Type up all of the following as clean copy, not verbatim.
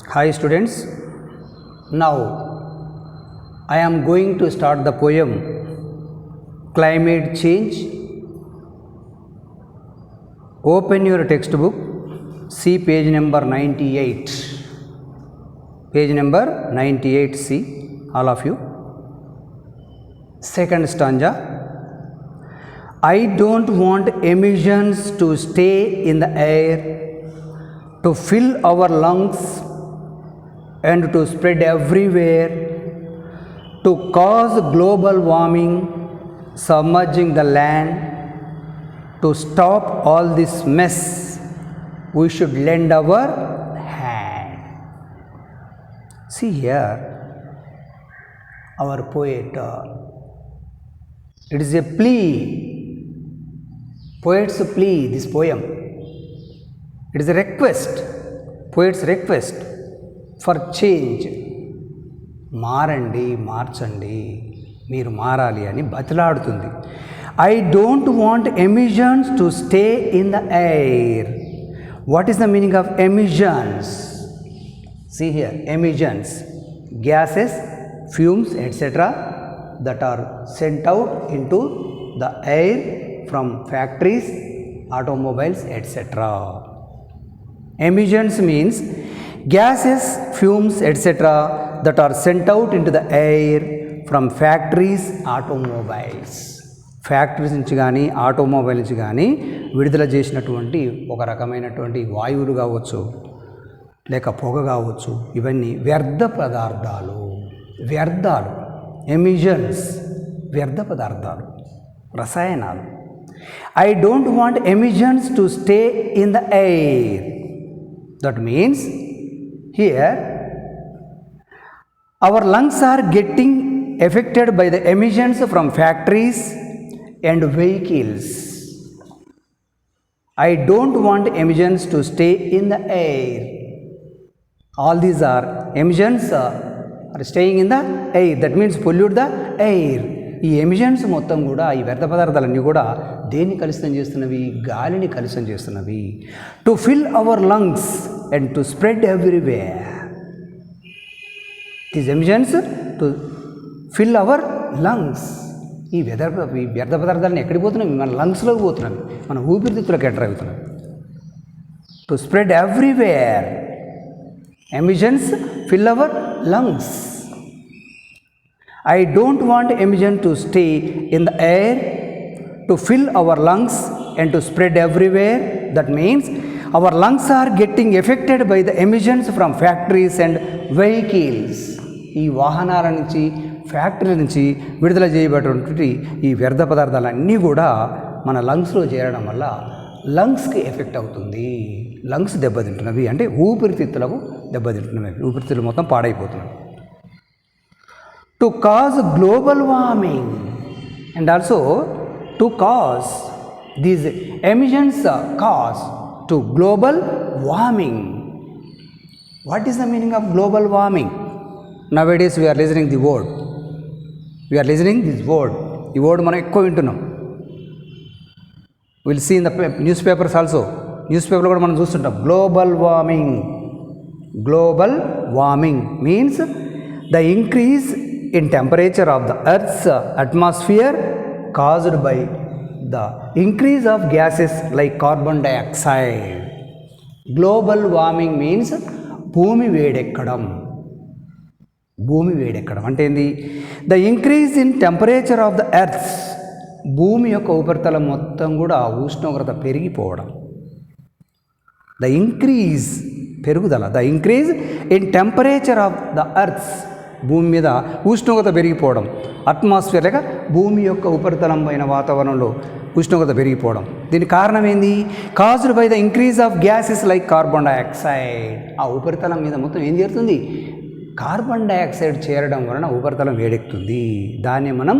Hi students, now I am going to start the poem Climate Change. Open your textbook, see page number 98. Page number 98, see all of you. Second stanza. I don't want emissions to stay in the air, to fill our lungs and to spread everywhere, to cause global warming, submerging the land. To stop all this mess, we should lend our hand. See here, our poet, it is a plea, poet's plea, this poem. It is a request, poet's request for change. మారండి, మార్చండి, మీరు మారాలి అని బతిలాడుతుంది. I don't want emissions to stay in the air. What is the meaning of emissions? See here, emissions, gases, fumes, etc. that are sent out into the air from factories, automobiles, etc. Emissions means gases, fumes, etc. that are sent out into the air from factories, automobiles. Factories నుంచి కానీ automobile నుంచి కానీ విడుదల చేసినటువంటి ఒక రకమైనటువంటి వాయువులు కావచ్చు, లేక పొగ కావచ్చు, ఇవన్నీ వ్యర్థ పదార్థాలు. వ్యర్థాలు, ఎమిషన్స్, వ్యర్థ పదార్థాలు, రసాయనాలు. I don't want emissions to stay in the air. That means here our lungs are getting affected by the emissions from factories and vehicles. I don't want emissions to stay in the air. All these are emissions are staying in the air. That means pollute the air. ఈ emissions మొత్తం కూడా, ఈ వ్యర్థ పదార్థాలన్నీ కూడా దేన్ని కలుషితం చేస్తున్నవి? గాలిని కలుషితం చేస్తున్నవి. To fill our lungs and to spread everywhere. These emissions to fill our lungs. ఈ వ్యర్థ పదార్థాలను ఎక్కడికి పోతున్నాయి? మన లంగ్స్లోకి పోతున్నాయి, మన ఊపిరితిత్తులకు ఎంటర్ అవుతున్నాయి. To spread everywhere. Emissions fill our lungs. I don't want emission to stay in the air, to fill our lungs and to spread everywhere. That means our lungs are getting affected by the emissions from factories and vehicles. ఈ వాహనాల నుంచి, ఫ్యాక్టరీల నుంచి విడుదల చేయబడినటువంటి ఈ వ్యర్థ పదార్థాలన్నీ కూడా మన లంగ్స్లో చేరడం వల్ల లంగ్స్కి ఎఫెక్ట్ అవుతుంది. లంగ్స్ దెబ్బతింటున్నవి అంటే ఊపిరితిత్తులకు దెబ్బతింటున్నవి, ఊపిరితిత్తులు మొత్తం పాడైపోతున్నాయి. To cause global warming and also to cause these emissions cause to global warming. What is the meaning of global warming? Nowadays we are listening the word. We are listening this word. ఈ word మనం ఎక్కువ వింటున్నాం. Will see in the newspapers also. News పేపర్లో కూడా మనం చూస్తుంటాం global warming. Global warming means the increase in temperature of the earth's atmosphere caused by the increase of gases like carbon dioxide. Global warming means భూమి వేడెక్కడం. భూమి వేడెక్కడం అంటే ఏంది? The increase in temperature of the earth's. భూమి యొక్క ఉపరితలం మొత్తం కూడా ఉష్ణోగ్రత పెరిగిపోవడం. ద ఇంక్రీజ్, పెరుగుదల. The increase in temperature of the earth's. భూమి మీద ఉష్ణోగ్రత పెరిగిపోవడం. అట్మాస్ఫియర్ లేక భూమి యొక్క ఉపరితలం పైన వాతావరణంలో ఉష్ణోగ్రత పెరిగిపోవడం. దీనికి కారణం ఏంది? Caused by the increase of gases like carbon dioxide. ఆ ఉపరితలం మీద మొత్తం ఏం చేరుతుంది? కార్బన్ డైఆక్సైడ్ చేరడం వలన ఉపరితలం వేడెక్కుతుంది. దాన్ని మనం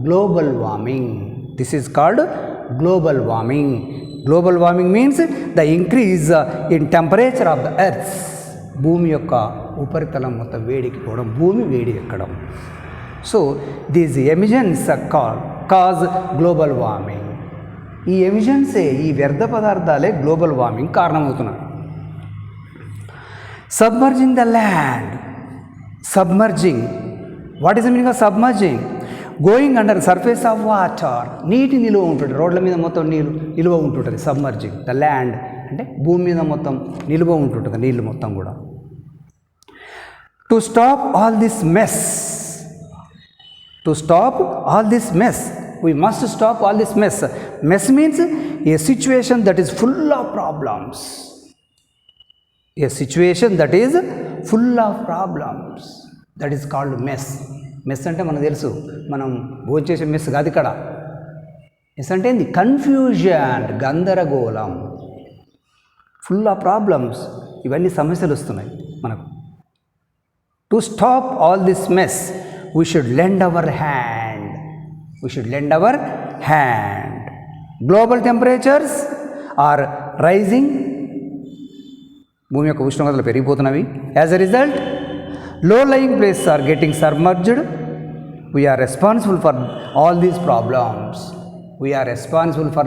global warming. This is called global warming. Global warming means the increase in temperature of the earth's. భూమి యొక్క ఉపరితలం మొత్తం వేడెక్కిపోవడం, భూమి వేడి ఎక్కడం. So these emissions cause global warming. ఈ ఎమిషన్సే, ఈ వ్యర్థ పదార్థాలే గ్లోబల్ వార్మింగ్ కారణమవుతున్నాయి. Submerging the land. Submerging. What is the meaning of submerging? Going under surface of water. నీటి నిలువ ఉంటుంది, రోడ్ల మీద మొత్తం నిలువ ఉంటుంటుంది. సబ్మర్జింగ్ ద ల్యాండ్ అంటే భూమి మీద మొత్తం నిలువ ఉంటుంటుంది నీళ్ళు మొత్తం కూడా. To stop all this mess. To stop all this mess. We must stop all this mess. Mess means a situation that is full of problems. A situation that is full of problems. That is called mess. Mess అంటే మనకు తెలుసు, మనం భోజనం చేసే mess కాదు ఇక్కడ. Mess అంటే ఏంది? కన్ఫ్యూజన్, గందరగోళం, ఫుల్ ఆఫ్ ప్రాబ్లమ్స్, ఇవన్నీ సమస్యలు వస్తున్నాయి మనకు. To stop all this mess we should lend our hand. We should lend our hand. Global temperatures are rising. భూమి యొక్క ఉష్ణోగ్రతలు పెరిగిపోతున్నవి. As a result, low-lying places are getting submerged. We are responsible for all these problems. We are responsible for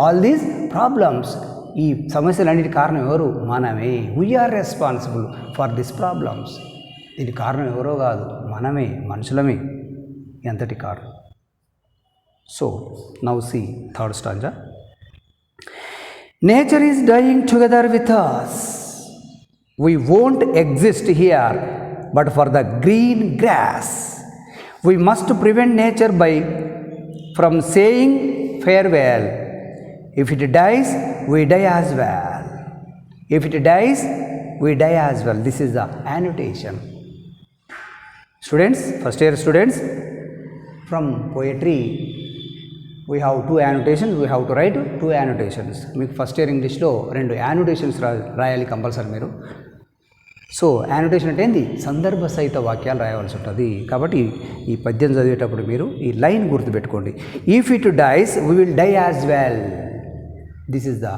all these problems. ఈ సమస్యలన్నిటి కారణం ఎవరు? మనమే. We are responsible for these problems. దీనికి కారణం ఎవరో కాదు, మనమే, మనుషులమే. ఎంతటి కారణం? So, now see third stanza. Nature is dying together with us. We won't exist here but for the green grass. We must prevent nature from saying farewell. If it dies, we die as well. If it dies, we die as well. This is the annotation. Students, first year students, from poetry, we have two annotations. We have to write two annotations. మీకు first year ఇంగ్లీష్లో 2 annotations రాయాలి compulsory మీరు. So annotation అంటే ఏంది? సందర్భ సహిత వాక్యాలు రాయవలసి ఉంటుంది. కాబట్టి ఈ పద్యం చదివేటప్పుడు మీరు ఈ లైన్ గుర్తుపెట్టుకోండి. If it dies we will die as well. This is the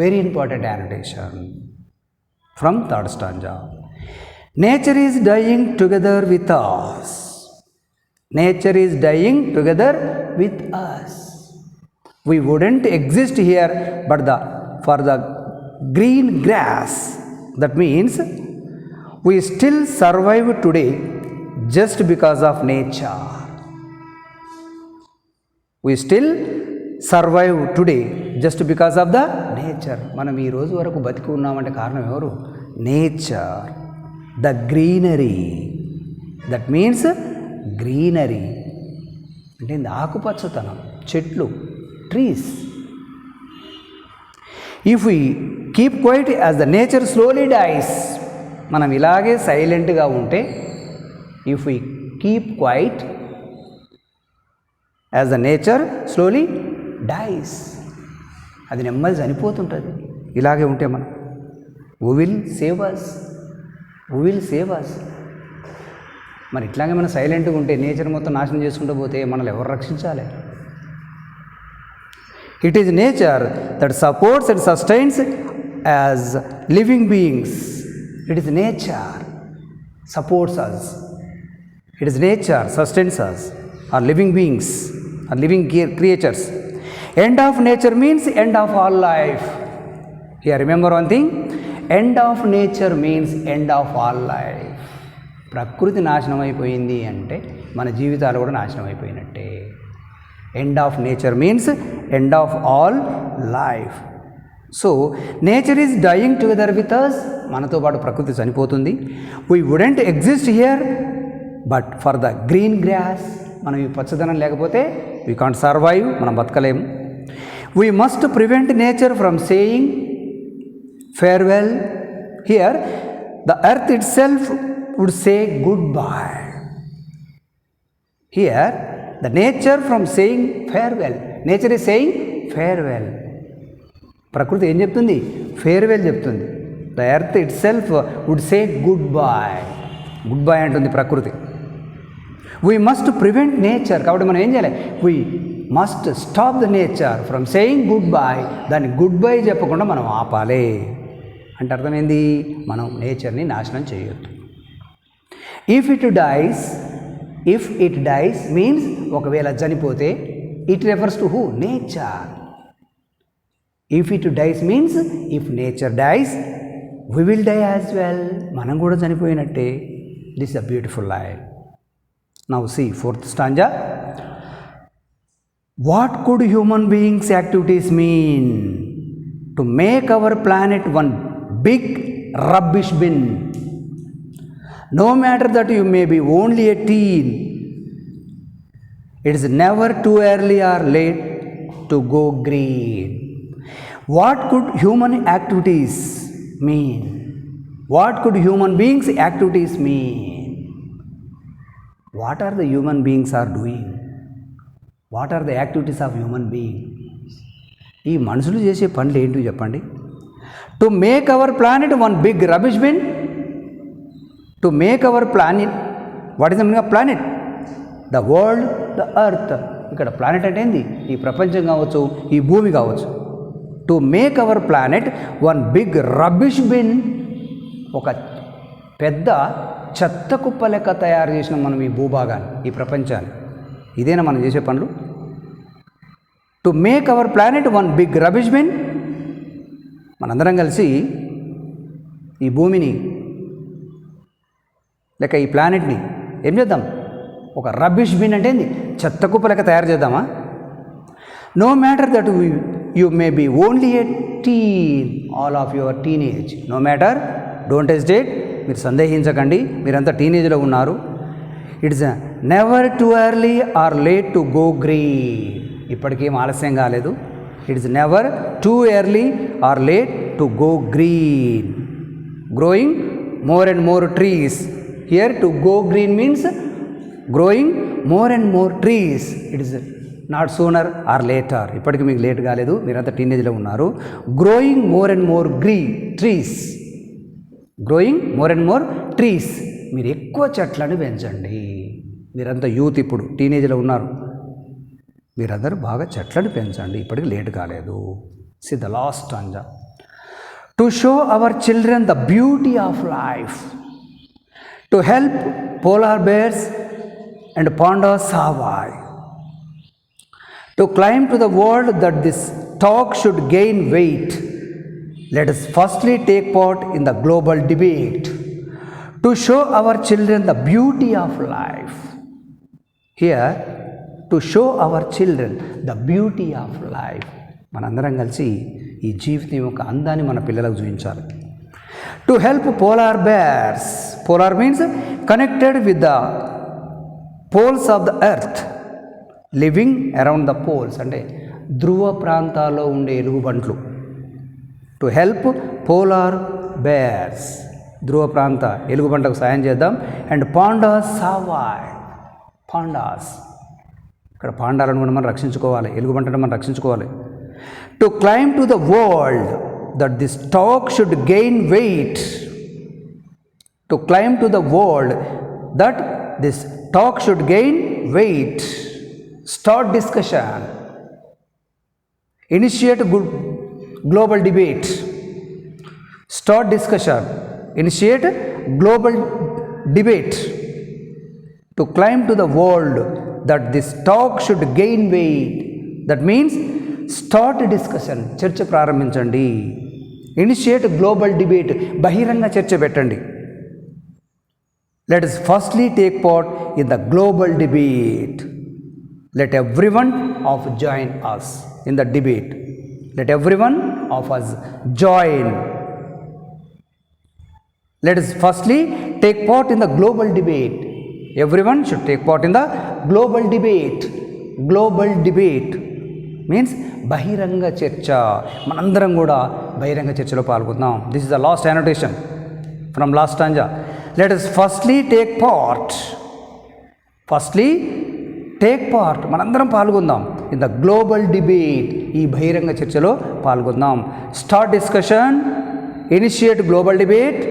very important annotation from third stanza. Nature is dying together with us. Nature is dying together with us. We wouldn't exist here but for the green grass. That means we still survive today just because of nature. We still survive today just because of the nature. మనం ఈ రోజు వరకు బతికి ఉన్నామంటే కారణం ఎవరు? Nature, the greenery. That means greenery అంటే ఆకుపచ్చతనం, చెట్లు, trees. If we keep quiet as the nature slowly dies. మనం ఇలాగే సైలెంట్గా ఉంటే, if we keep quiet as the nature slowly dies, అది నెమ్మది చనిపోతుంటుంది. ఇలాగే ఉంటే మనం who will save us? Who will save us? మరి ఇట్లాగే మనం సైలెంట్గా ఉంటే నేచర్ మొత్తం నాశనం చేసుకుంటూ పోతే మనల్ని ఎవరు రక్షించాలి? It is nature that supports and sustains as living beings. It is nature supports us. It is nature sustains us our living beings our living creatures. End of nature means end of all life. Here remember one thing, end of nature means end of all life. ప్రకృతి నాశనం అయిపోయింది అంటే మన జీవితాలు కూడా నాశనం అయిపోయినట్టే. End of nature means end of all life. So nature is dying together with us. మనతో పాటు ప్రకృతి చనిపోతుంది. We wouldn't exist here but for the green grass. మనం ఈ పచ్చదనం లేకపోతే వీ కాంట్ సర్వైవ్, మనం బతకలేము. We must prevent nature from saying farewell. Here the earth itself would say goodbye. Here the nature from saying farewell. Nature is saying farewell. ప్రకృతి ఏం చెప్తుంది? Farewell చెప్తుంది. The earth itself would say goodbye. Goodbye అంటుంది ప్రకృతి. We must prevent nature. కాబట్టి మనం ఏం చేయాలి? We must stop the nature from saying goodbye. దాన్ని గుడ్ బై చెప్పకుండా మనం ఆపాలి. అంటే అర్థమైంది? మనం నేచర్ని నాశనం చేయొద్దు. ఇఫ్ ఇట్ డైస్ మీన్స్ ఒకవేళ చనిపోతే, it refers to who? Nature. If it dies means if nature dies, we will die as well, మనం కూడా చనిపోయినట్టే. This is a beautiful line. Now see fourth stanza. What could human beings activities mean to make our planet one big rubbish bin? No matter that you may be only a teen, it is never too early or late to go green. What could human activities mean? What could human beings activities mean? What are the human beings are doing? What are the activities of human being? ఈ మనుషులు చేసే పనులు ఏంటో చెప్పండి. To make our planet one big rubbish bin. To make our planet, what is the meaning of planet? The world, the earth. ఇక్కడ planet అంటే ఏంది? ఈ ప్రపంచం కావచ్చు, ఈ భూమి కావచ్చు. To make our planet one big rubbish bin, ఒక పెద్ద చెత్త కుప్ప లెక్క తయారు చేసిన మనం ఈ భూభాగాన్ని, ఈ ప్రపంచాన్ని. ఇదేనా మనం చేసే పనులు? To make our planet one big rubbish bin. మనందరం కలిసి ఈ భూమిని లేక ఈ ప్లానెట్ని ఏం చేద్దాం? ఒక రబ్బిష్ బిన్ అంటే ఏంది? చెత్త కుప్ప లెక్క తయారు చేద్దామా? No matter that you may be only a teen, all of your teenage. No matter, don't hesitate, మీరు సందేహించకండి, మీరంతా టీనేజ్లో ఉన్నారు. It's never too early or late to go green. ఇప్పటికేం ఆలస్యం కాలేదు. It's never too early or late to go green. Growing more and more trees. Here to go green means growing more and more trees. It is not sooner or later. ఇప్పటికి మీకు late కాలేదు, మీరంతా టీనేజ్లో ఉన్నారు. Growing more and more trees. Growing more and more trees. మీరు ఎక్కువ చెట్లను పెంచండి. మీరంతా యూత్, ఇప్పుడు టీనేజ్లో ఉన్నారు, మీరందరూ బాగా చెట్లను పెంచండి. ఇప్పటికి లేట్ కాలేదు. See the last stanza. To show our children the beauty of life, to help polar bears and pandas survive, to climb to the world that this talk should gain weight, let us firstly take part in the global debate. To show our children the beauty of life. Here, to show our children the beauty of life. మనందరం కలిసి ఈ జీవితం యొక్క అందాన్ని మన పిల్లలకు చూపించాలి. To help polar bears. Polar means connected with the poles of the earth, living around the poles, అంటే ధ్రువ ప్రాంతాల్లో ఉండే ఎలుగుబంట్లు. టు హెల్ప్ పోలార్ బేర్స్, ధ్రువ ప్రాంత ఎలుగుబంటకు సాయం చేద్దాం. And pandas survive. పాండాస్, ఇక్కడ పాండాలను కూడా మనం రక్షించుకోవాలి, ఎలుగుబంటను మనం రక్షించుకోవాలి. To climb to the world that this talk should gain weight. To climb to the world that this talk should gain weight. Start discussion. Initiate global debate. Start discussion. Initiate global debate. To climb to the world that this talk should gain weight. That means start discussion, చర్చ ప్రారంభించండి. Initiate global debate, బహిరంగ చర్చ పెట్టండి. Let us firstly take part in the global debate. Let every one of join us in the debate. Let every one of us join. Let us firstly take part in the global debate. Every one should take part in the global debate. Global debate means బహిరంగ చర్చ. మనందరం కూడా బహిరంగ చర్చలో పాల్గొందాం. This is the last annotation from last stanza. Let us firstly take part. Firstly take part, మనందరం పాల్గొందాం in the global debate. ఈ బహిరంగ చర్చలో పాల్గొందాం. Start discussion, initiate global debate,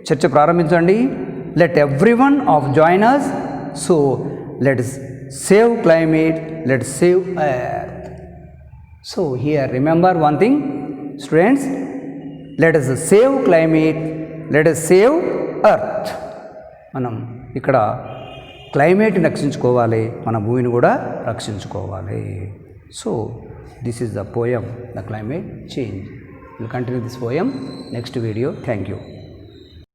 చర్చ ప్రారంభించండి. Let every one of join us. So let us save climate, let's save earth. So here remember one thing students, let us save climate, let us save earth. మనం ఇక్కడ క్లైమేట్ని రక్షించుకోవాలి, మన భూమిని కూడా రక్షించుకోవాలి. So this is the poem the climate change. We'll continue this poem next video. Thank you.